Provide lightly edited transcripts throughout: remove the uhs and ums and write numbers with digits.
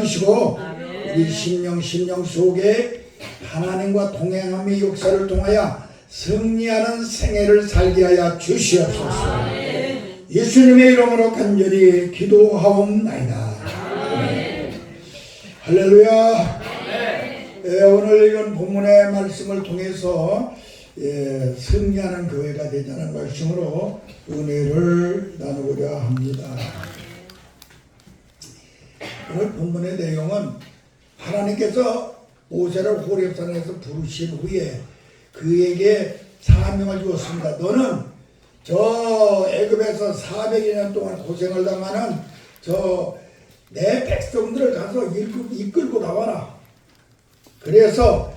하시고 우리 심령 속에 하나님과 동행함의 역사를 통하여 승리하는 생애를 살게 하여 주시옵소서. 예수님의 이름으로 간절히 기도하옵나이다. 할렐루야. 오늘 이런 본문의 말씀을 통해서 승리하는 교회가 되자는 말씀으로 은혜를 나누고자 합니다. 오늘 본문의 내용은 하나님께서 모세를 호렙산에서 부르신 후에 그에게 사명을 주었습니다. 너는 저 애굽에서 400여 년 동안 고생을 당하는 내 백성들을 가서 이끌고 나와라. 그래서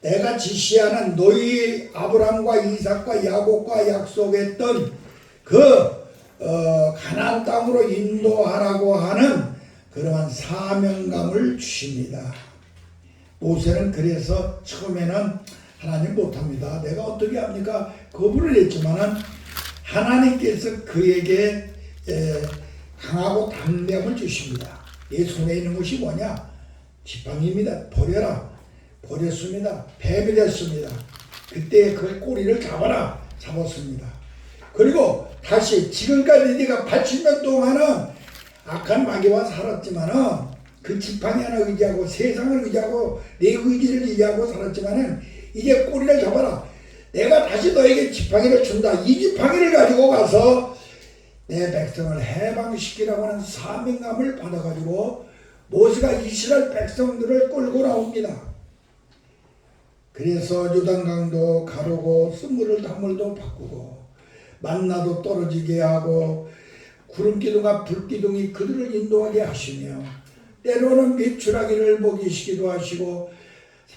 내가 지시하는 너희 아브람과 이삭과 야곱과 약속했던 가나안 땅으로 인도하라고 하는 그러한 사명감을 주십니다. 모세는 그래서 처음에는 하나님 못합니다. 내가 어떻게 합니까? 거부를 했지만은 하나님께서 그에게 강하고 담대함을 주십니다. 내 손에 있는 것이 뭐냐? 지팡이입니다. 버려라. 버렸습니다. 뱀이 됐습니다. 그때 그 꼬리를 잡았습니다. 그리고 다시 지금까지 네가 80년 동안은 악한 마귀와 살았지만은 그 지팡이 하나 의지하고 세상을 의지하고 내 의지를 의지하고 살았지만은 이제 꼬리를 잡아라. 내가 다시 너에게 지팡이를 준다. 이 지팡이를 가지고 가서 내 백성을 해방시키라고 하는 사명감을 받아가지고 모세가 이스라엘 백성들을 끌고 나옵니다. 그래서 요단강도 가르고 쓴물도 바꾸고 만나도 떨어지게 하고 구름기둥과 불기둥이 그들을 인도하게 하시며 때로는 메추라기를 먹이시기도 하시고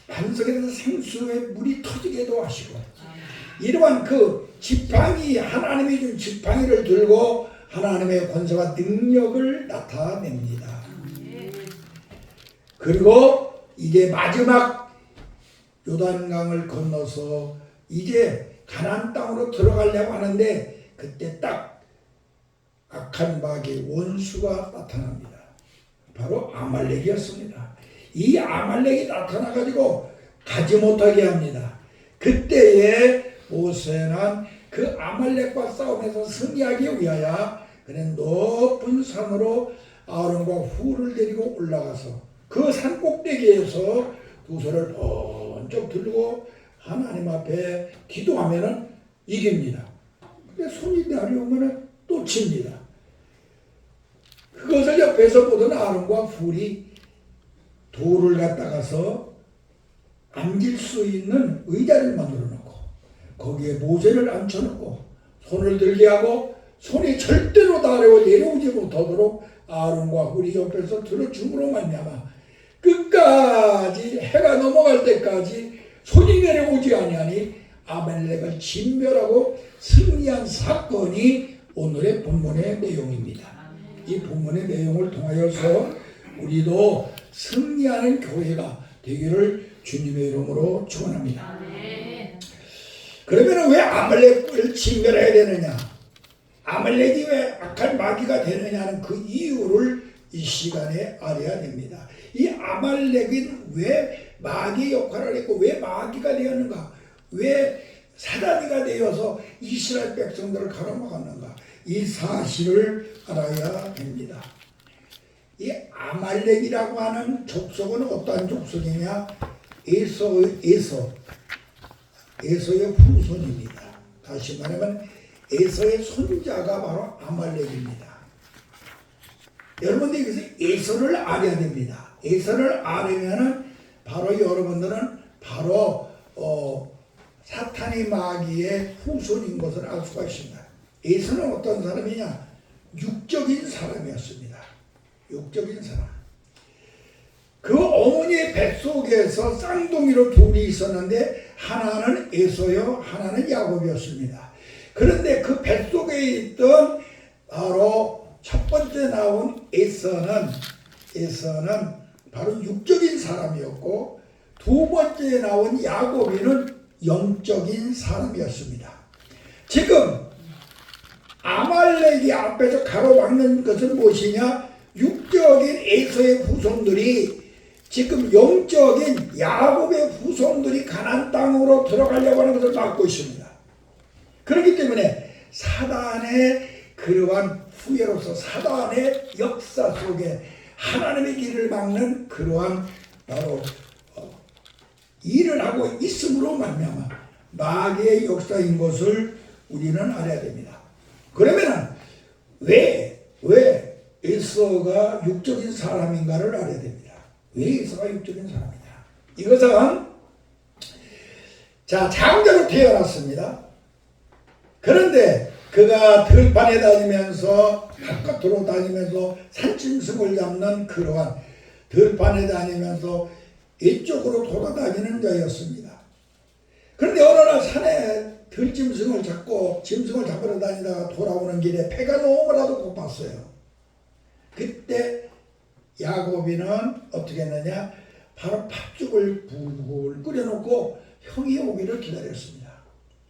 반석에서 생수의 물이 터지게도 하시고 이러한 그 지팡이 하나님이 준 지팡이를 들고 하나님의 권세와 능력을 나타냅니다. 그리고 이제 마지막 요단강을 건너서 이제 가나안 땅으로 들어가려고 하는데 그때 딱 악한 마귀 원수가 나타납니다. 바로 아말렉이었습니다. 이 아말렉이 나타나가지고 가지 못하게 합니다. 그때에 모세는 그 아말렉과 싸움에서 승리하기 위하여 그는 높은 산으로 아론과 훌을 데리고 올라가서 그 산 꼭대기에서 두 손을 번쩍 들고 하나님 앞에 기도하면은 이깁니다. 근데 손이 내려오면은 또 칩니다. 그것을 옆에서 보던 아론과 훌이 돌을 갖다가서 앉을 수 있는 의자를 만들어 놓고 거기에 모세를 앉혀놓고 손을 들게 하고 손이 절대로 내려오지 못하도록 아론과 훌이 옆에서 들어줌으로 말미암아 끝까지 해가 넘어갈 때까지 손이 내려오지 아니하니 아말렉을 진멸하고 승리한 사건이 오늘의 본문의 내용입니다. 이 본문의 내용을 통하여서 우리도 승리하는 교회가 되기를 주님의 이름으로 축원합니다. 그러면 왜 아말렉을 진멸해야 되느냐? 아말렉이 왜 악한 마귀가 되느냐는 그 이유를 이 시간에 알아야 됩니다. 이 아말렉은 왜 마귀의 역할을 했고 왜 마귀가 되었는가? 왜 사단이가 되어서 이스라엘 백성들을 가로막았는가? 이 사실을 알아야 됩니다. 이 아말렉이라고 하는 족속은 어떠한 족속이냐? 에서의 후손입니다. 다시 말하면 에서의 손자가 바로 아말렉입니다. 여러분들이 그래서 에서를 알아야 됩니다. 에서를 알으면은 바로 여러분들은 바로 사탄의 마귀의 후손인 것을 알 수가 있습니다. 에서는 어떤 사람이냐? 육적인 사람이었습니다. 육적인 사람. 그 어머니의 뱃속에서 쌍둥이로 둘이 있었는데 하나는 에서요, 하나는 야곱이었습니다. 그런데 그 뱃속에 있던 바로 첫 번째 나온 에서는 바로 육적인 사람이었고 두 번째 나온 야곱이는 영적인 사람이었습니다. 지금 아말렉이 앞에서 가로막는 것은 무엇이냐? 육적 육적인 에서의 후손들이 지금 영적인 야곱의 후손들이 가나안 땅으로 들어가려고 하는 것을 막고 있습니다. 그렇기 때문에 사단의 그러한 후예로서 사단의 역사 속에 하나님의 길을 막는 그러한 바로 일을 하고 있음으로 말미암아 마귀의 역사인 것을 우리는 알아야 됩니다. 그러면은 왜 에서가 육적인 사람인가를 알아야 됩니다. 왜 에서가 육적인 사람이냐? 이것은 장자로 태어났습니다. 그런데 그가 들판에 다니면서 바깥으로 다니면서 산짐승을 잡는 그러한 들판에 다니면서 이쪽으로 돌아다니는 자였습니다. 그런데 어느 날 산에 들짐승을 잡고 짐승을 잡으러 다니다가 돌아오는 길에 배가 너무나도 고팠어요. 그때 야곱이는 어떻게 했느냐? 바로 팥죽을 불 끓여놓고 형이 오기를 기다렸습니다.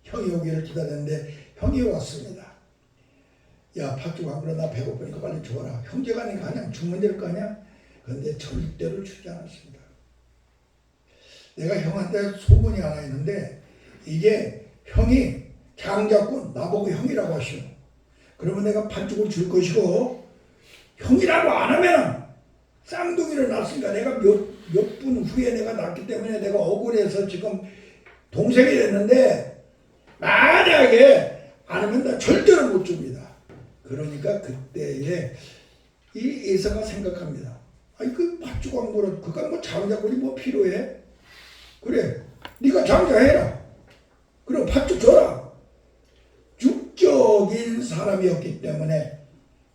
형이 오기를 기다렸는데 형이 왔습니다. 야, 팥죽 한 그릇 나 배고프니까 빨리 줘라. 형제가 아니까 그냥 주면 될 거 아니야? 그런데 절대로 주지 않았습니다. 내가 형한테 소문이 하나 있는데 이게 형이 장자꾼 나보고 형이라고 하시오. 그러면 내가 팥죽을 줄 것이고 형이라고 안 하면은 쌍둥이를 낳았으니까 내가 몇 분 후에 내가 낳기 때문에 내가 억울해서 지금 동생이 됐는데 만약에 안 하면 나 절대로 못 줍니다. 그러니까 그때에 이 에서가 생각합니다. 아니 그 팥죽 한 그릇 그건 뭐 장자꾼이 뭐 필요해? 그래 네가 장자해라. 그럼 팥죽 줘라. 육적인 사람이었기 때문에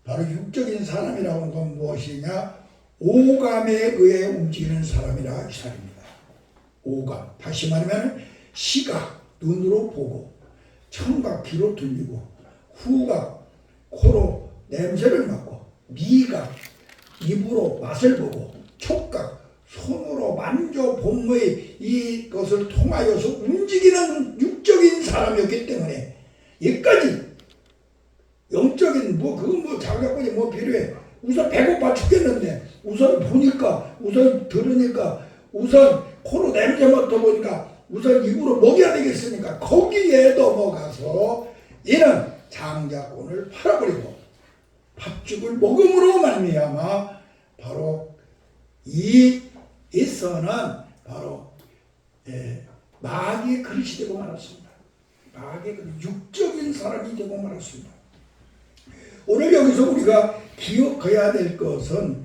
바로 육적인 사람이라고 하는 건 무엇이냐? 오감에 의해 움직이는 사람이라 이 사람입니다. 오감. 다시 말하면 시각, 눈으로 보고 청각, 귀로 들리고 후각, 코로 냄새를 맡고 미각, 입으로 맛을 보고 촉각, 손으로 만져봄의 이것을 통하여서 움직이는 육적인 사람이었기 때문에 여기까지 영적인 그건 장자꾼이 필요해. 우선 배고파 죽겠는데 우선 보니까 우선 들으니까 우선 코로 냄새 맡아보니까 우선 입으로 먹여야 되겠으니까 거기에 넘어가서 이는 장자꾼을 팔아버리고 팥죽을 먹음으로 말미암아 바로 이 에서는 바로 마귀의 그릇이 되고 말았습니다. 마귀의 그릇, 육적인 사람이 되고 말았습니다. 오늘 여기서 우리가 기억해야 될 것은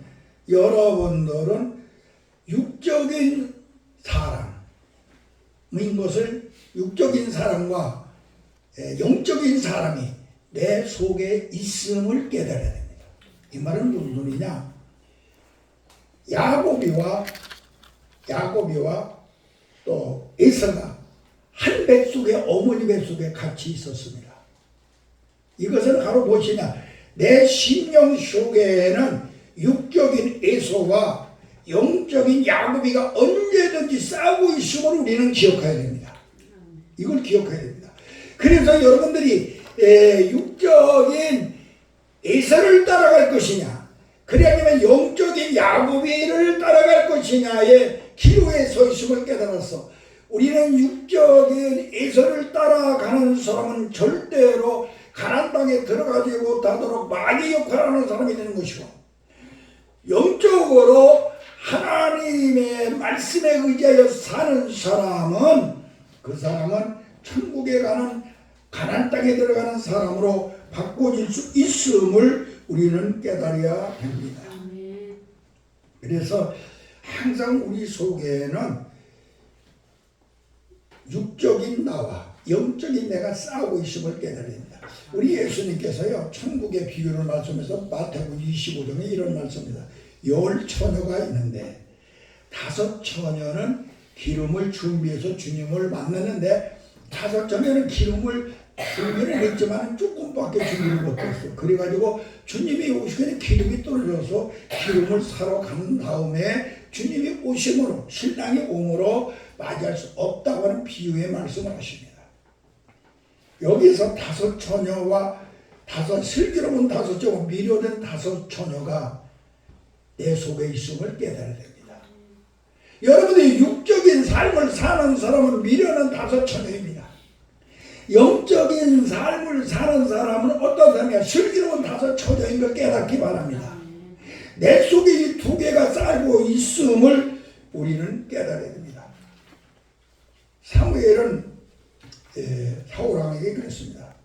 여러분들은 육적인 사람인 것을 육적인 사람과 영적인 사람이 내 속에 있음을 깨달아야 됩니다. 이 말은 무슨 소리냐? 야곱이와 또 에서가 한 뱃속에 어머니 뱃속에 같이 있었습니다. 이것은 바로 무엇이냐? 내 심령 속에는 육적인 에서와 영적인 야곱이가 언제든지 싸우고 있음을 우리는 기억해야 됩니다. 이걸 기억해야 됩니다. 그래서 여러분들이 육적인 에서를 따라갈 것이냐, 그래 아니면 영적인 야곱이를 따라갈 것이냐의 기로에 서 있음을 깨달았어. 우리는 육적인 에서를 따라가는 사람은 절대로 가나안 땅에 들어가지 못하도록 마귀 역할을 하는 사람이 되는 것이고, 영적으로 하나님의 말씀에 의지하여 사는 사람은 그 사람은 천국에 가는 가나안 땅에 들어가는 사람으로 바꿔질 수 있음을 우리는 깨달아야 됩니다. 그래서 항상 우리 속에는 육적인 나와 영적인 내가 싸우고 있음을 깨달아야 됩니다. 우리 예수님께서요, 천국의 비유를 말씀해서 마태복음 25장에 이런 말씀입니다. 10처녀가 있는데 5처녀는 기름을 준비해서 주님을 만났는데 5처녀는 기름을 준비를 했지만 조금밖에 준비를 못했어. 그래가지고 주님이 오시더니 기름이 떨어져서 기름을 사러 간 다음에 주님이 오심으로, 신랑이 옴으로 맞이할 수 없다고 하는 비유의 말씀을 하십니다. 여기서 5처녀와 슬기로운 5처녀, 미료된 5처녀가 내 속에 있음을 깨달아야 됩니다. 여러분들이 육적인 삶을 사는 사람은 미련은 5처녀입니다. 영적인 삶을 사는 사람은 어떤 사람이야? 슬기로운 5처녀인 걸 깨닫기 바랍니다. 내 속에 이 2개가 쌓이고 있음을 우리는 깨달아야 됩니다. 사무엘은 사울왕에게 그랬습니다.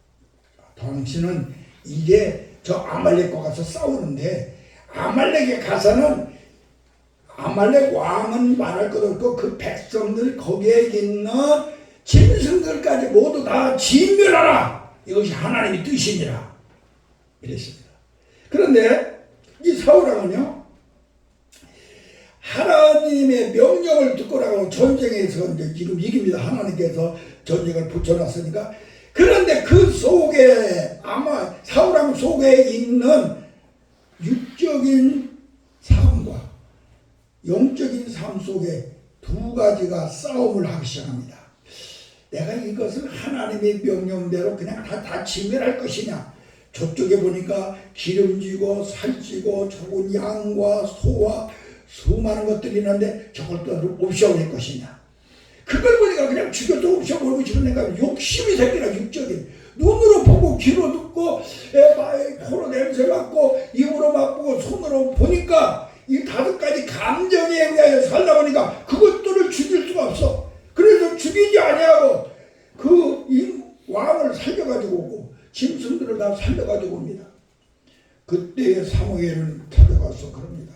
당신은 이제 저 아말렉과 가서 싸우는데 아말렉에 가서는 아말렉 왕은 말할 것 없고 그 백성들 거기에 있는 짐승들까지 모두 다 진멸하라. 이것이 하나님의 뜻이니라. 이랬습니다. 그런데 이 사울왕은요, 하나님의 명령을 듣고라고 전쟁에서 이제 지금 이깁니다. 하나님께서 전쟁을 붙여놨으니까. 그런데 그 속에 아마 사울왕 속에 있는 육적인 삶과 영적인 삶 속에 2가지가 싸움을 하기 시작합니다. 내가 이것을 하나님의 명령대로 그냥 다 진멸할 것이냐. 저쪽에 보니까 기름지고 살찌고 좋은 양과 소와 수많은 것들이 있는데 저걸 또 없애버릴 것이냐. 그걸 보니까 그냥 죽여도 없애버리고 싶은 내가 욕심이 생기나. 육적인 눈으로 보고 귀로 듣고 코로 냄새 맡고 입으로 맛보고 손으로 보니까 이 5가지 감정에 의하여 살다 보니까 그것들을 죽일 수가 없어. 그래서 죽이지 아니하고 이 왕을 살려가지고 오고 짐승들을 다 살려가지고 옵니다. 그때 사무엘은 찾아가서 그럽니다.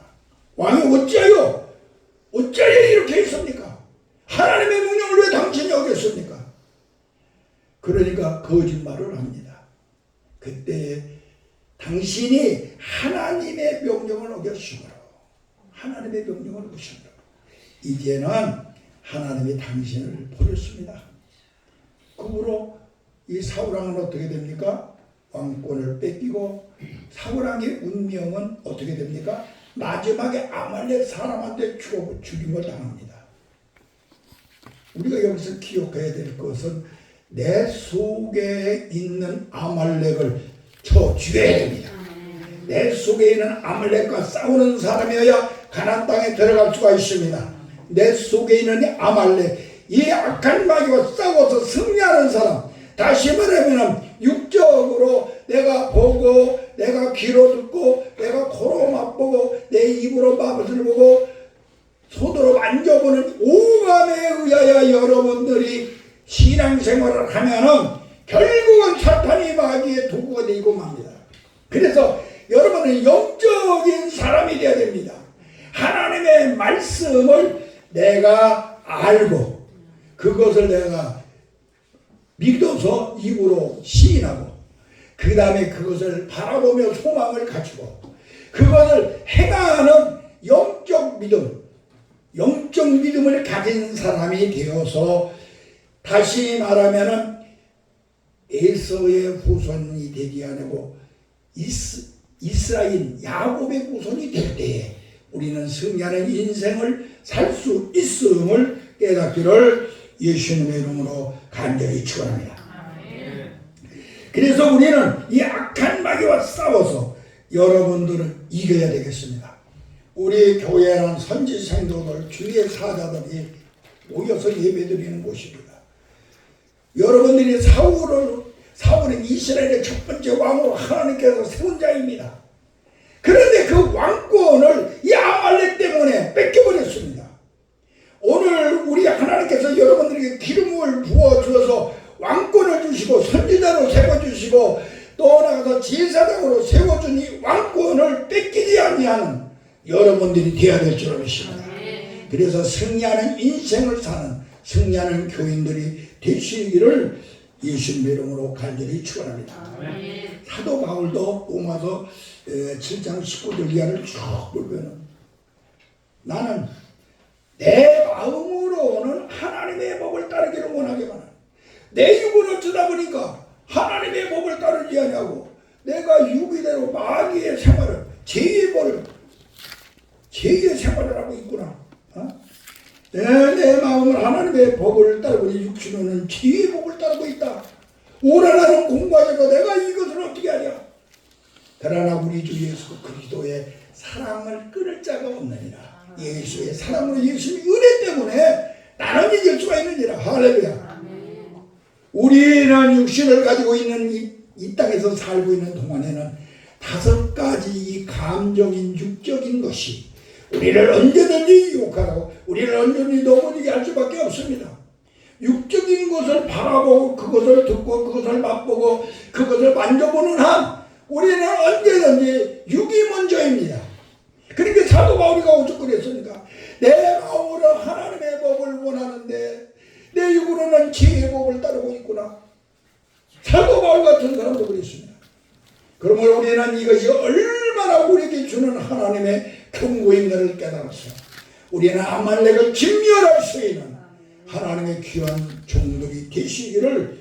왕이 어찌하여 이렇게 했습니까? 하나님의 명령을 왜 당신이 어겼습니까? 그러니까 거짓말을 합니다. 그때 당신이 하나님의 명령을 어겼으므로 하나님의 명령을 어겼으므로 이제는 하나님이 당신을 버렸습니다. 그 후로 이 사울왕은 어떻게 됩니까? 왕권을 뺏기고 사울왕의 운명은 어떻게 됩니까? 마지막에 아말렉 사람한테 죽임을 당합니다. 우리가 여기서 기억해야 될 것은 내 속에 있는 아말렉을 쳐 죽여야 됩니다. 내 속에 있는 아말렉과 싸우는 사람이어야 가나안 땅에 들어갈 수가 있습니다. 내 속에 있는 이 아말렉, 이 악한 마귀와 싸워서 승리하는 사람, 다시 말하면 육적으로 내가 보고 내가 귀로 듣고 내가 코로 맛보고 내 입으로 맛을 보고 손으로 만져보는 오감에 의하여 여러분들이 신앙생활을 하면은 결국은 사탄이 마귀의 도구가 되고 맙니다. 그래서 여러분은 영적인 사람이 되어야 됩니다. 하나님의 말씀을 내가 알고 그것을 내가 믿어서 입으로 시인하고 그 다음에 그것을 바라보며 소망을 가지고 그것을 행하는 영적 믿음을 가진 사람이 되어서 다시 말하면은 에서의 후손이 되지 않고 이스라엘 야곱의 후손이 될 때에 우리는 승리하는 인생을 살 수 있음을 깨닫기를 예수님의 이름으로 간절히 축원합니다. 그래서 우리는 이 악한 마귀와 싸워서 여러분들을 이겨야 되겠습니다. 우리 교회는 선지 생도들 주의 사자들이 모여서 예배드리는 곳입니다. 여러분들이 사울은 이스라엘의 첫 번째 왕으로 하나님께서 세운 자입니다. 그런데 그 왕권을 이 아말렉 때문에 뺏겨버렸습니다. 오늘 우리 하나님께서 여러분들에게 기름을 부어주어서 왕권을 주시고 선지자로 세워주시고 또 나가서 제사장으로 세워준 이 왕권을 뺏기지 아니하는 여러분들이 되어야 될 줄 믿습니다. 그래서 승리하는 인생을 사는 승리하는 교인들이 되시기를 예수님의 이름으로 간절히 축원합니다. 사도 바울도 로마서 7장 19절 이하를 쭉 보면 나는 내 마음으로는 하나님의 법을 따르기를 원하기만 내 육은 어쩌다 보니까 하나님의 법을 따르지 않냐고 내가 유기대로 마귀의 생활을 죄의 생활을 하고 있구나. 내 마음은 하나님의 법을 따르고 육신은 죄의 법을 따르고 있다. 오라나는 공부하자고 내가 이것을 어떻게 하냐. 그러나 우리 주 예수 그리스도의 사랑을 끊을 자가 없느니라. 예수의 사랑으로 예수의 은혜 때문에 나는 이길 수가 있느니라. 할렐루야. 우리는 육신을 가지고 있는 이 땅에서 살고 있는 동안에는 5가지 이 감정인 육적인 것이 우리를 언제든지 유혹하고 우리를 언제든지 넘어지게 할 수밖에 없습니다. 육적인 것을 바라보고 그것을 듣고 그것을 맛보고 그것을 만져보는 한 우리는 언제든지 육이 먼저입니다. 그러니까 사도 바울이가 어쩌고 그랬습니까? 내 마음으로 하나님의 법을 원하는데 내 육으로는 지혜의 법을 따르고 있구나. 사도 바울 같은 사람도 그랬습니다. 그러므로 우리는 이것이 얼마나 우리에게 주는 하나님의 경고인 것을 깨달았어. 우리는 아말렉을 진멸할 수 있는 하나님의 귀한 종들이 되시기를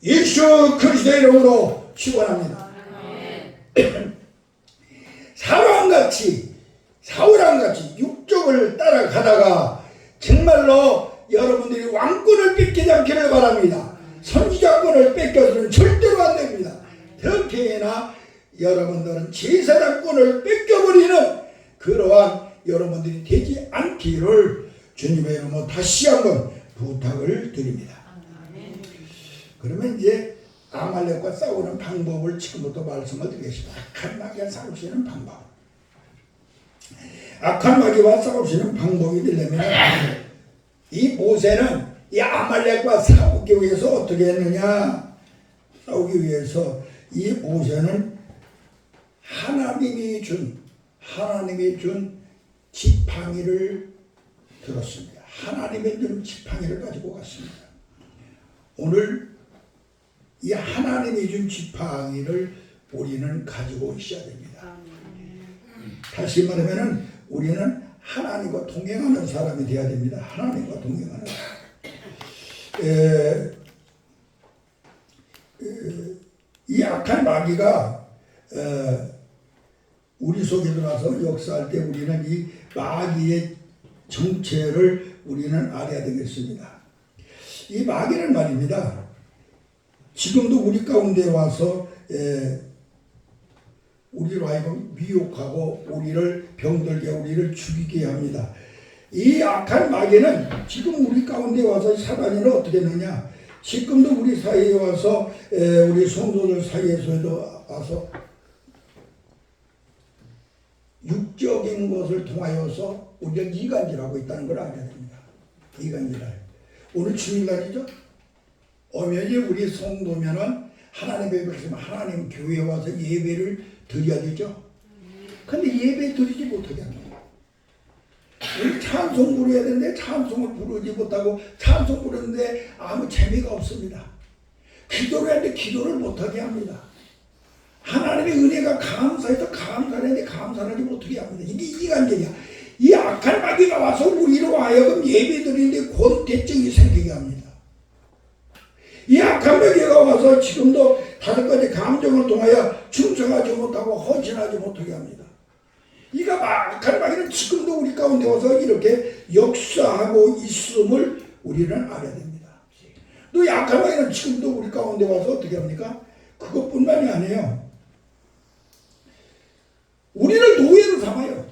예수 그리스도의 이름으로 축원합니다. 사울왕같이 육적을 따라가다가 정말로 여러분들이 왕권을 뺏기지 않기를 바랍니다. 선지자권을 뺏겨서는 절대로 안 됩니다. 특히나 여러분들은 제사장권을 뺏겨버리는 그러한 여러분들이 되지 않기를 주님의 이름으로 다시 한번 부탁을 드립니다. 그러면 이제 아말렉과 싸우는 방법을 지금부터 말씀을 드리겠습니다. 악한 마귀와 싸우시는 방법. 악한 마귀와 싸우시는 방법이 되려면 이 모세는 이 아말렉과 싸우기 위해서 어떻게 했느냐? 싸우기 위해서 이 모세는 하나님이 준 지팡이를 들었습니다. 하나님의 준 지팡이를 가지고 갔습니다. 오늘 이 하나님이 준 지팡이를 우리는 가지고 있어야 됩니다. 다시 말하면 우리는 하나님과 동행하는 사람이 되어야 됩니다. 하나님과 동행하는 이 악한 마귀가 우리 속에 들어와서 역사할 때 우리는 이 마귀의 정체를 우리는 알아야 되겠습니다. 이 마귀는 말입니다. 지금도 우리 가운데 와서 우리로 하여금 미혹하고 우리를 병들게 우리를 죽이게 합니다. 이 악한 마귀는 지금 우리 가운데 와서 사단이는 어떻게 했느냐? 지금도 우리 사이에 와서 우리 성도들 사이에서도 와서 육적인 것을 통하여서 우리가 이간질하고 있다는 걸 알아야 됩니다. 이간질할. 오늘 주일날이죠. 엄연히 우리 성도면은 하나님의 백성, 하나님 교회에 와서 예배를 드려야 되죠. 근데 예배 드리지 못하게 합니다. 우리 찬송 부르야 되는데 찬송을 부르지 못하고 찬송 부르는데 아무 재미가 없습니다. 기도를 하는데 기도를 못하게 합니다. 하나님의 은혜가 감사해서 감사하는데 감사하지 못하게 합니다. 이게 이간질이야. 이 악한 마귀가 와서 우리로 하여금 예배 드리는데 권태증이 생기게 합니다. 이 악한 마귀가 와서 지금도 5가지 감정을 통하여 충성하지 못하고 헌신하지 못하게 합니다. 이가 악한 마귀는 지금도 우리 가운데 와서 이렇게 역사하고 있음을 우리는 알아야 됩니다. 또 이 악한 마귀는 지금도 우리 가운데 와서 어떻게 합니까? 그것뿐만이 아니에요. 우리를 노예로 삼아요.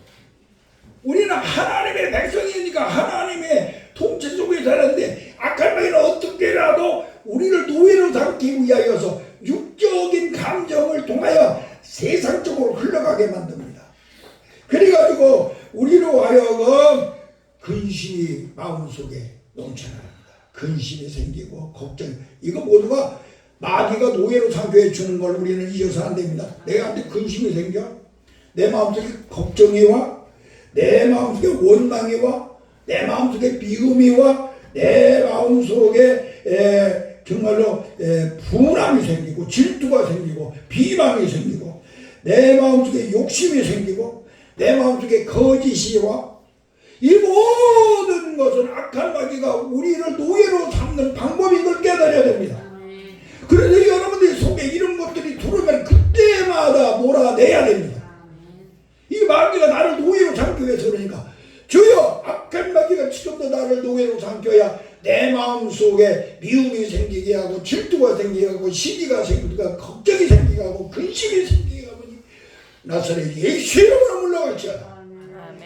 우리는 하나님의 백성이니까 하나님의 통치 속에 살았는데 악한 마귀는 어떻게라도 우리를 노예로 삼기 위하여서 육적인 감정을 통하여 세상적으로 흘러가게 만듭니다. 그래가지고 우리로 하여금 근심이 마음속에 넘쳐납니다. 근심이 생기고 걱정, 이거 모두가 마귀가 노예로 삼게 주는 걸 우리는 잊어서 안 됩니다. 내가 한테 근심이 생겨, 내 마음속에 걱정이 와, 내 마음속에 원망이 와, 내 마음속에 미움이 와, 내 마음속에 정말로 분함이 생기고 질투가 생기고 비방이 생기고 내 마음속에 욕심이 생기고 내 마음속에 거짓이 와. 이 모든 것은 악한 마귀가 우리를 노예로 삼는 방법인 걸 깨달아야 됩니다. 그래서 여러분들 속에 이런 것들이 들어오면 그때마다 몰아내야 됩니다. 이 마귀가 나를 노예로 삼기 위해서 그러니까 주여, 악한 마귀가 지금도 나를 노예로 삼켜야 내 마음속에 미움이 생기게 하고 질투가 생기게 하고 시기가 생기게 하고 걱정이 생기게 하고 근심이 생기게 하고 나사렛 예수 이름으로 물러갈지어다.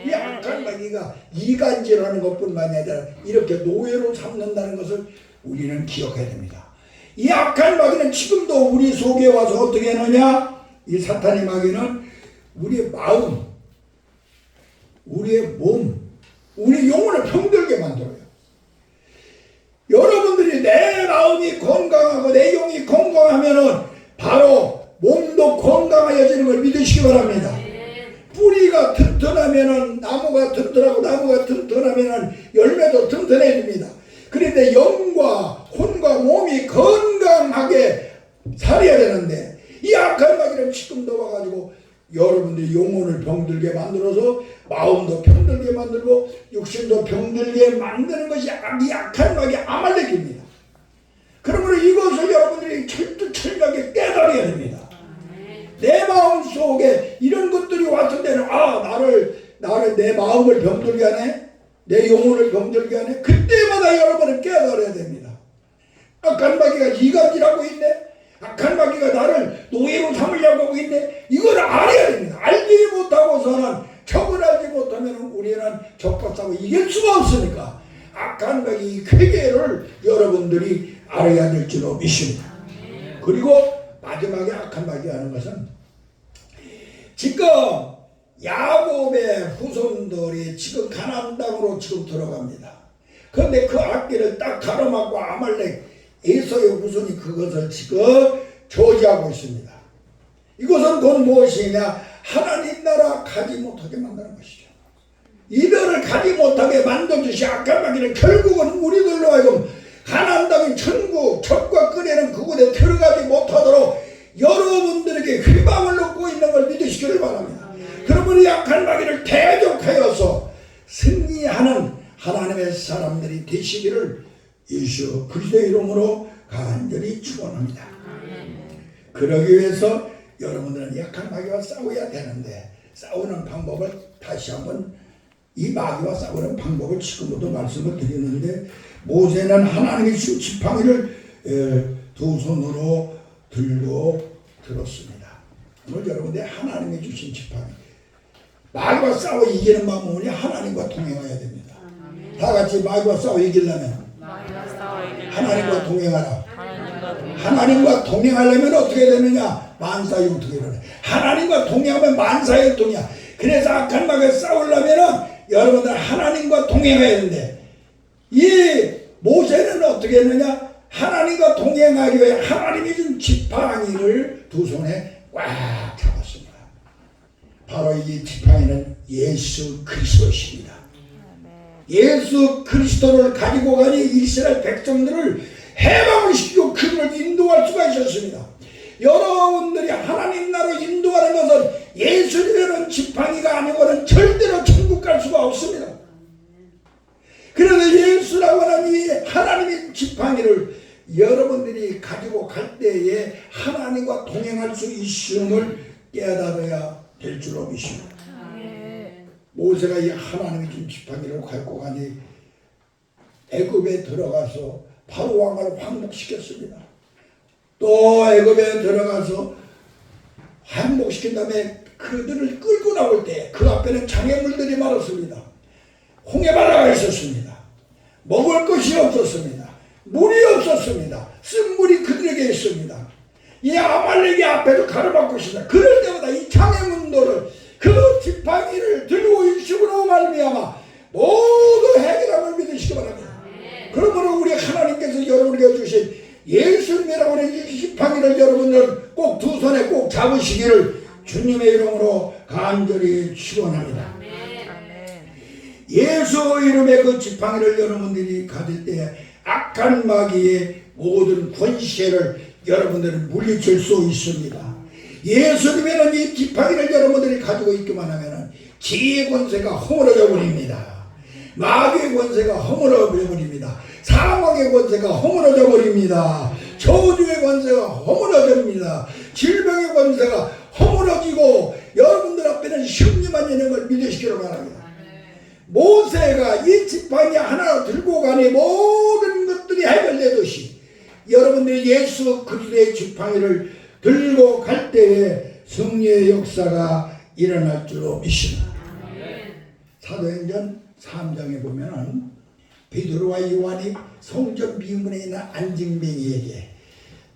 이 악한 마귀가 이간질하는 것뿐만이 아니라 이렇게 노예로 삼는다는 것을 우리는 기억해야 됩니다. 이 악한 마귀는 지금도 우리 속에 와서 어떻게 하느냐? 이 사탄의 마귀는 우리의 마음, 우리의 몸, 우리 영혼을 병들게 만들어요. 여러분들이 내 마음이 건강하고 내 영이 건강하면은 바로 몸도 건강해지는 걸 믿으시기 바랍니다. 뿌리가 튼튼하면은 나무가 튼튼하고 나무가 튼튼하면은 열매도 튼튼해집니다. 그런데 영과 혼과 몸이 건강하게 살아야 되는데 이 악한 마귀는 지금도 와가지고 여러분들이 영혼을 병들게 만들어서 마음도 병들게 만들고 육신도 병들게 만드는 것이 이 악한 마귀 아말렉입니다. 그러므로 이것을 여러분들이 철저하게 깨달아야 됩니다. 내 마음 속에 이런 것들이 왔을 때는 나를 내 마음을 병들게 하네, 내 영혼을 병들게 하네. 그때마다 여러분은 깨달아야 됩니다. 악한 마귀가 이간질하고 있네, 악한 마귀가 나를 노예로 삼으려고 하고 있네. 이걸 알아야 됩니다. 알지 못하고서는 적을 알지 못하면 우리는 적과 싸워 이길 수가 없으니까 악한 마귀 쾌계를 여러분들이 알아야 될 줄로 믿습니다. 그리고 마지막에 악한 마귀가 하는 것은 지금 야곱의 후손들이 지금 가나안 땅으로 지금 들어갑니다. 그런데 그 앞길을 딱 가로막고 아말렉 에서의 후손이 그것을 지금 저지하고 있습니다. 이것은 곧 무엇이냐? 하나님 나라 가지 못하게 만드는 것이죠. 이들을 가지 못하게 만들듯이 악한 마귀는 결국은 우리들로 하여금 가나안 땅인 천국, 젖과 끓이는 그곳에 들어가지 못하도록 여러분들에게 휘방을 놓고 있는 걸 믿으시기를 바랍니다. 그러므로 약한 마귀를 대적하여서 승리하는 하나님의 사람들이 되시기를 예수 그리스도의 이름으로 간절히 축원합니다. 그러기 위해서 여러분들은 약한 마귀와 싸워야 되는데 싸우는 방법을 다시 한번 이 마귀와 싸우는 방법을 지금부터 말씀을 드리는데 모세는 하나님의 주 지팡이를 두 손으로 들고 들었습니다. 오늘 여러분들 하나님이 주신 지팡이 마귀와 싸워 이기는 마음은 하나님과 동행해야 됩니다. 다 같이 마귀와 싸워 이기려면 하나님과 동행하라. 하나님과 동행하려면 어떻게 되느냐? 만사형통이라네. 하나님과 동행하면 만사형통이야. 그래서 악한 마귀와 싸우려면 여러분들 하나님과 동행해야 되는데 이 모세는 어떻게 했느냐? 하나님과 동행하기 위해 하나님이 준 지팡이를 두 손에 꽉 잡았습니다. 바로 이 지팡이는 예수 그리스도십니다. 예수 그리스도를 가지고 가니 이스라엘 백성들을 해방을 시키고 그들을 인도할 수가 있었습니다. 여러분들이 하나님 나라로 인도하는 것은 예수님이라는 지팡이가 아니고는 절대로 천국 갈 수가 없습니다. 그래서 예수라고 하는 이 하나님의 지팡이를 여러분들이 가지고 갈 때에 하나님과 동행할 수 있음을 깨달아야 될 줄로 믿습니다. 모세가 이 하나님의 준 지팡이를 갖고 가니 애굽에 들어가서 바로 왕을 항복시켰습니다. 또 애굽에 들어가서 항복시킨 다음에 그들을 끌고 나올 때 그 앞에는 장애물들이 많았습니다. 홍해바다가 있었습니다. 먹을 것이 없었습니다. 물이 없었습니다. 쓴물이 그들에게 있습니다. 이 아말렉이 앞에도 가로막고 있습니다. 그럴 때마다 이 장애물들을 그 지팡이를 들고 일식으로 말미암아 모두 해결함을 믿으시기 바랍니다. 그러므로 우리 하나님께서 여러분에게 주신 예수님이라고 하는 이 지팡이를 여러분들 꼭 두 손에 꼭 잡으시기를 주님의 이름으로 간절히 축원합니다. 예수 이름의 그 지팡이를 여러분들이 가질 때 악한 마귀의 모든 권세를 여러분들은 물리칠 수 있습니다. 예수님에는 이 지팡이를 여러분들이 가지고 있기만 하면 지혜의 권세가 허물어져 버립니다. 마귀의 권세가 허물어져 버립니다. 사망의 권세가 허물어져 버립니다. 저주의 권세가 허물어집니다. 질병의 권세가 허물어지고 여러분들 앞에는 승리만 있는 걸 믿으시기를 바랍니다. 모세가 이 지팡이 하나 들고 가니 모든 것들이 해결되듯이 여러분들이 예수 그리스도의 지팡이를 들고 갈 때에 승리의 역사가 일어날 줄로 믿습니다. 사도행전 3장에 보면은 베드로와 요한이 성전 미문에 있는 안징뱅이에게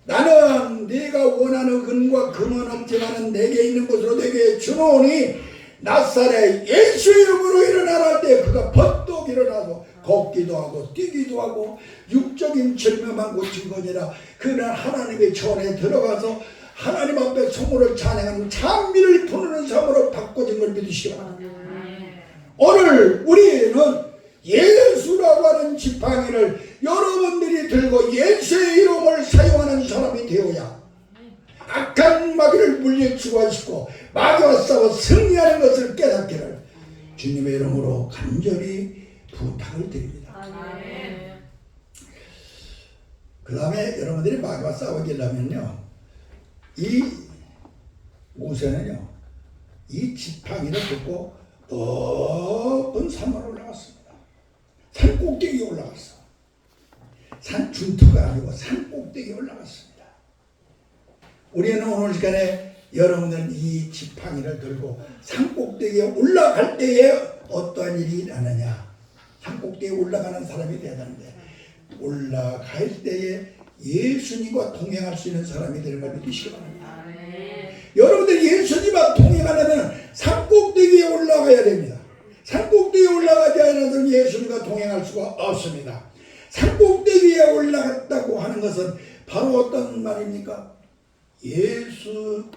나는 네가 원하는 은과 금은 없지만은 내게 있는 것으로 내게 주노니 나사렛 예수 이름으로 일어나라 할 때 그가 번뜩 일어나서 걷기도 하고 뛰기도 하고 육적인 질병만 고친 것이라 그는 하나님의 전에 들어가서 하나님 앞에 성호를 찬양하는 찬미를 부르는 삶으로 바꿔진 걸 믿으시기 바랍니다. 오늘 우리는 예수라고 하는 지팡이를 여러분들이 들고 예수의 이름을 사용하는 사람이 되어야 악한 마귀를 물리치고 하시고 마귀와 싸워 승리하는 것을 깨닫기를 주님의 이름으로 간절히 부탁을 드립니다. 그 다음에 여러분들이 마귀와 싸우려면요, 이 모세는요 이 지팡이를 듣고 높은 산으로 올라갔습니다. 산 꼭대기에 올라갔어. 산 중턱가 아니고 산 꼭대기에 올라갔습니다. 우리는 오늘 시간에 여러분들은 이 지팡이를 들고 산 꼭대기에 올라갈 때에 어떠한 일이 일어나느냐, 산 꼭대기에 올라가는 사람이 되어야 되는데 올라갈 때에 예수님과 동행할 수 있는 사람이 되는 걸 믿으시기 바랍니다. 여러분들이 예수님과 동행하려면 산 꼭대기에 올라가야 됩니다. 산 꼭대기에 올라가지 않아서는 예수님과 동행할 수가 없습니다. 산 꼭대기에 올라갔다고 하는 것은 바로 어떤 말입니까? 예수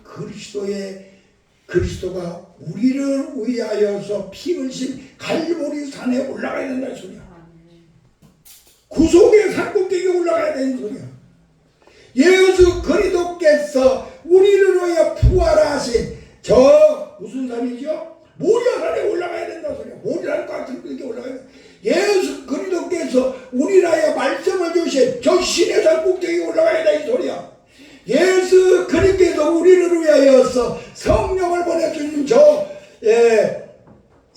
그리스도가 우리를 위하여서 피 흘린 갈보리 산에 올라가야 된다는 소리야. 구속의 산 꼭대기에 올라가야 되는 소리야. 예수 그리스도께서 우리를 위하여 부활하신 저 무슨 산이죠? 모리아산에 올라가야 된다 소리야. 모리아산 꼭대기에 올라가야 돼. 예수 그리스도께서 우리를 위하여 말씀을 주신 저 신의 산 꼭대기에 올라가야 된다 이 소리야. 예수 그리스도께서 우리를 위하여서 성령을 보내주신 저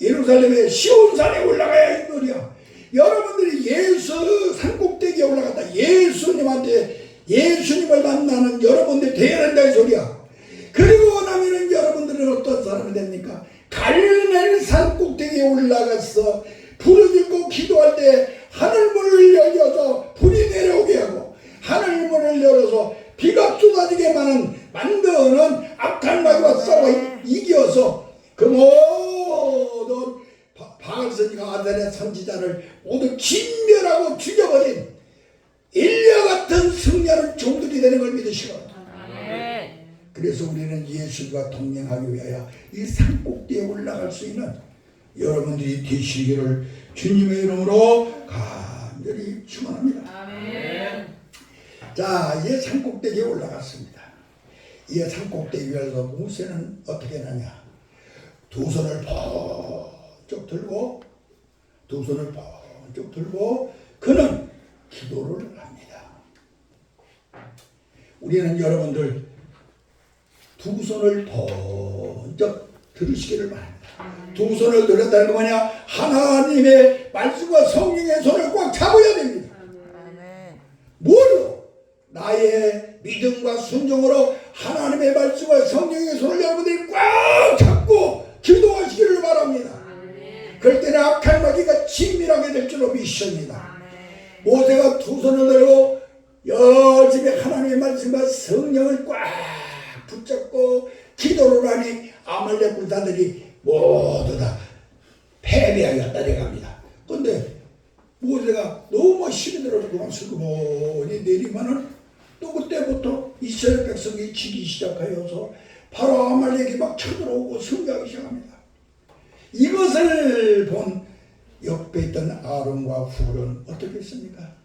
예루살렘의 시온산에 올라가야 이 소리야. 여러분들이 예수 산 꼭대기에 올라갔다. 예수님을 만나는 여러분들이 되어야 된다 이 소리야. 그리고 나면은 여러분들은 어떤 사람이 됩니까? 갈멜산 꼭대기에 올라가서 부르짖고 기도할 때 하늘문을 열려서 불이 내려오게 하고 하늘문을 열어서 비가 쏟아지게 만드는 악한 마귀와 싸워 이겨서 그 모든 바알선지가 아들의 선지자를 모두 진멸하고 죽여버린 엘리야 같은 승리하는 종들이 되는 걸 믿으시고, 그래서 우리는 예수와 동행하기 위하여 이 산 꼭대기에 올라갈 수 있는 여러분들이 되시기를 주님의 이름으로 간절히 축원합니다. 자, 이제 산 꼭대기에 올라갔습니다. 이 산 꼭대기 위에서 모세는 어떻게 하냐? 두 손을 번쩍 들고 그는 기도를 합니다. 우리는 여러분들 두 손을 번쩍 들으시기를 바랍니다. 두 손을 들었다는 거 뭐냐? 하나님의 말씀과 성령의 손을 꽉 잡아야 됩니다. 뭐로? 나의 믿음과 순종으로 하나님의 말씀과 성령의 손을 여러분들이 꽉 잡고 기도하시기를 바랍니다. 그럴 때는 악한 마귀가 진밀하게 될 줄로 믿습니다. 모세가 두 손을 들고 열심히 하나님의 말씀과 성령을 꽉 붙잡고 기도를 하니 아말렉 군사들이 모두 다 패배하여 따라갑니다. 그런데 모세가 너무 힘이 들어서 그만 슬그머니 내리면은 또 그때부터 이스라엘 백성이 지기 시작하여서 바로 아말렉이 막 쳐들어오고 승리하기 시작합니다. 이것을 본 옆에 있던 아론과 훌은 어떻게 했습니까?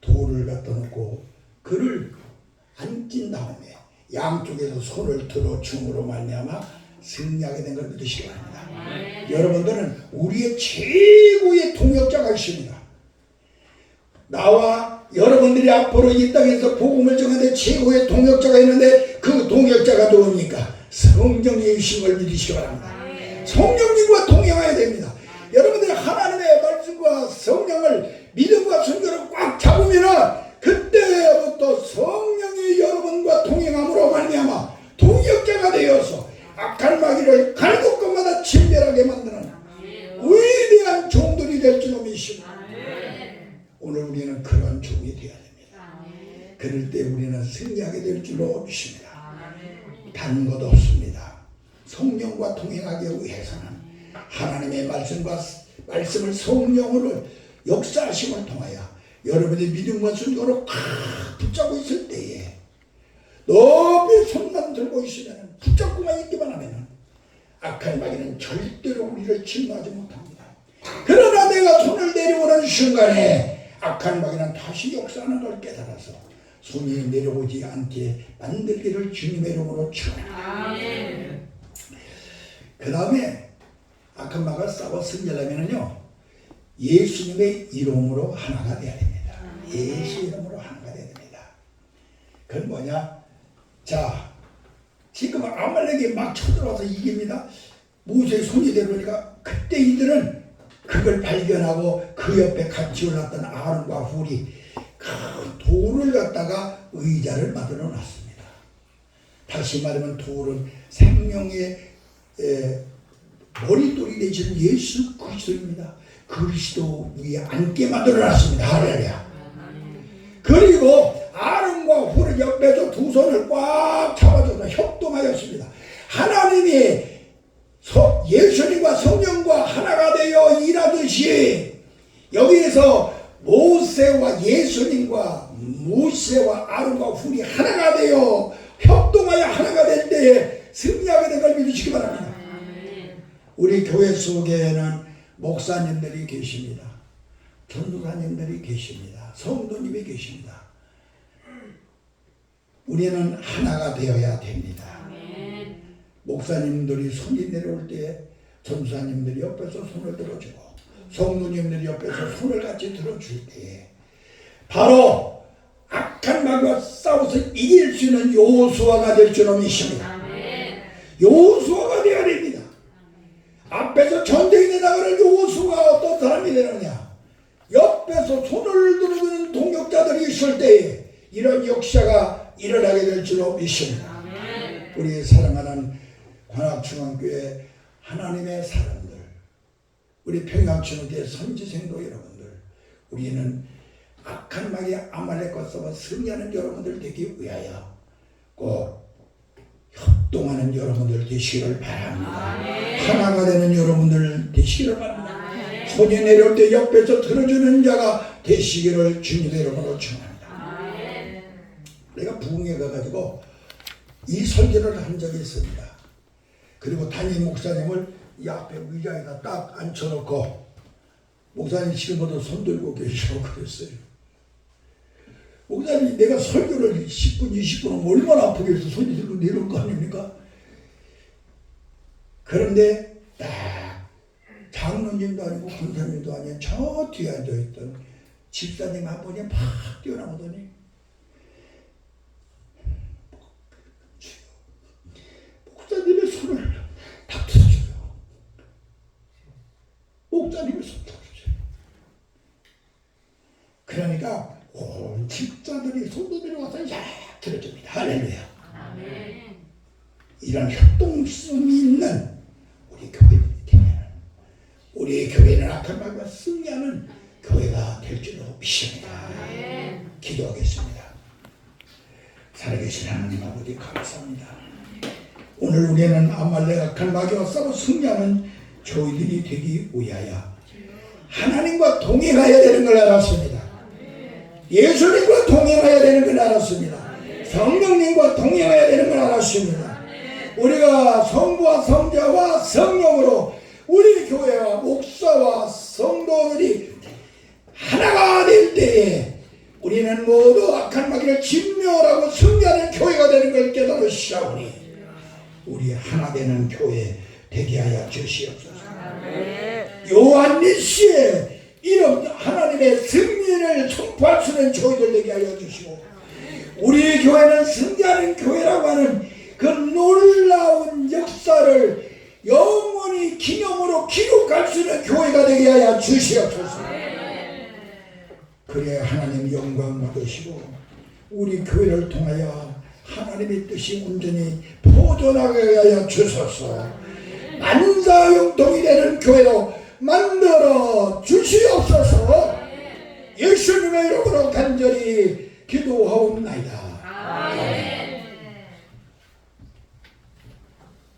돌을 갖다 놓고 그를 앉힌 다음에 양쪽에서 손을 들어 줌으로 말미암아 승리하게 된 걸 믿으시기 바랍니다. 여러분들은 우리의 최고의 동역자가 있습니다. 나와 여러분들이 앞으로 이 땅에서 복음을 전하는 최고의 동역자가 있는데 그 동역자가 누굽니까? 성령이신 걸 믿으시기 바랍니다. 성령님과 동행해야 됩니다. 여러분들이 하나님의 말씀과 성령을 믿음과 순교를 꽉 잡으면 그때부터 성령이 여러분과 동행함으로 말미암아 동역자가 되어서 악한 마귀를 가는 곳마다 진멸하게 만드는 종이 될 줄 믿습니다. 오늘 우리는 그런 종이 되어야 됩니다. 그럴 때 우리는 승리하게 될 줄로 믿습니다. 다른 것 없습니다. 성령과 동행하기 위해서는 하나님의 말씀을 성령으로 역사하심을 통하여 여러분의 믿음과 순종으로 꽉 붙잡고 있을 때에 높이 손만 들고 있으면 붙잡고만 있기만 하면 악한 마귀는 절대로 우리를 침노하지 못합니다. 그러나 내가 손을 내려오는 순간에 악한 마귀는 다시 역사하는 걸 깨달아서 손이 내려오지 않게 만들기를 주님의 이름으로 축원합니다. 그 다음에 악한 마귀가 싸워 승리하려면요 예수님의 이름으로 하나가 되어야 됩니다. 예수 이름으로 하나가 되어야 됩니다. 그건 뭐냐? 자, 지금 아말렉이 막 쳐들어와서 이깁니다. 모세의 손이 내려오니까 그때 이들은 그걸 발견하고 그 옆에 같이 올랐던 아론과 훌이 큰 돌을 갖다가 의자를 만들어 놨습니다. 다시 말하면 돌은 생명의 머릿돌이 되시는 예수 그리스도입니다. 그리스도 위에 앉게 만들어 놨습니다. 할렐루야. 그리고 아론과 훌은 옆에서 두 손을 꽉 잡아줘서 협동하였습니다. 하나님이 예수님과 성령과 하나가 되어 일하듯이 여기에서 모세와 예수님과 모세와 아론과 훌이 하나가 되어 협동하여 하나가 될 때에 승리하게 된 걸 믿으시기 바랍니다. 우리 교회 속에는 목사님들이 계십니다. 전도사님들이 계십니다. 성도님이 계십니다. 우리는 하나가 되어야 됩니다. 목사님들이 손이 내려올 때 전도사님들이 옆에서 손을 들어주고 성도님들이 옆에서 손을 같이 들어줄 때 바로 악한 마귀와 싸워서 이길 수 있는 여호수아가 될 줄로 믿습니다. 여호수아가 되어야 됩니다. 앞에서 전쟁에 나가는 여호수아가 어떤 사람이 되느냐? 옆에서 손을 들어주는 동역자들이 있을 때에 이런 역사가 일어나게 될 줄로 믿습니다. 우리 사랑하는 관악중앙교회 하나님의 사람들, 우리 평양중앙교회 선지생도 여러분들, 우리는 악한 마귀 아말렉과 싸워 승리하는 여러분들 되기 위하여 꼭 협동하는 여러분들 되시기를 바랍니다. 하나가 되는 여러분들 되시기를 바랍니다. 손이 내려올 때 옆에서 들어주는 자가 되시기를 주님의 이름으로 축원합니다. 내가 부흥회 가가지고 이 설교를 한 적이 있습니다. 그리고 담임 목사님을 이 앞에 의자에다 딱 앉혀놓고 목사님 지금부터 손 들고 계시고 그랬어요. 목사님 내가 설교를 10분 20분은 얼마나 아프게 해서 손이 들고 내려올 거 아닙니까? 그런데 딱 장로님도 아니고 권사님도 아니고 저 뒤에 앉아있던 집사님 한 분이 막 뛰어나오더니 목사님의 손을 탁 들어줘요. 목사님의 손 들어줘요. 그러니까 온 집사들이 손도 들어와서 야 들어줍니다. 할렐루야. 이런 협동성이 있는 우리 교회들이 되면 우리 교회는 악한 마귀와 승리하는 교회가 될 줄로 믿습니다. 기도하겠습니다. 살아계신 하나님 아버지 감사합니다. 오늘 우리는 아말렉 악한 마귀와 싸워 승리하는 교회들이 되기 위하여 하나님과 동행하여야 되는 걸 알았습니다. 예수님과 동행해야 되는 걸 알았습니다. 성령님과 동행해야 되는 걸 알았습니다. 우리가 성부와 성자와 성령으로 우리 교회와 목사와 성도들이 하나가 될 때에 우리는 모두 악한 마귀를 진멸하고 승리하는 교회가 되는 걸 깨달으시오니 우리 하나 되는 교회 되게 하여 주시옵소서. 요한일시에 이런 하나님의 승리를 선포할 수 있는 교회들 되게 하여 주시고 우리 교회는 승리하는 교회라고 하는 그 놀라운 역사를 영원히 기념으로 기록할 수 있는 교회가 되게 하여 주시옵소서. 그래 하나님 영광 받으시고 우리 교회를 통하여 하나님의 뜻이 온전히 퍼져나가게 하여 주소서. 만사형통이 되는 교회로 만들어 주시옵소서. 예수님의 이름으로 간절히 기도하옵나이다.